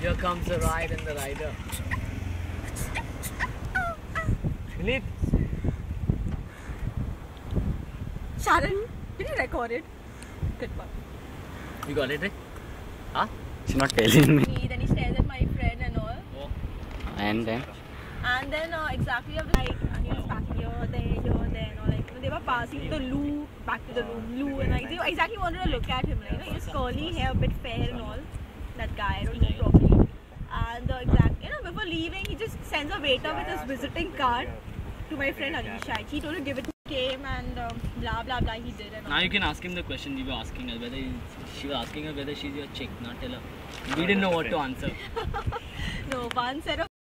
Here comes the ride and the rider. Philip. Sharon, did you record it? Good one. You got it, right? Huh? She's not telling me. Then he stares at my friend and all. Oh. And then? And then exactly of like, and he was packing here, there, and all like they were passing the loo back to the room, loo, and like they exactly wanted to look at him, like his curly hair, a bit fair and all. That guy, I don't know properly. And before leaving, he just sends a waiter with his visiting card to my friend Alisha. He told her to give it to him and blah blah blah. He did. And all. Now you can ask him the question you were asking her. She was asking her whether she's your chick, not tell her. We didn't know what to answer. No, one set of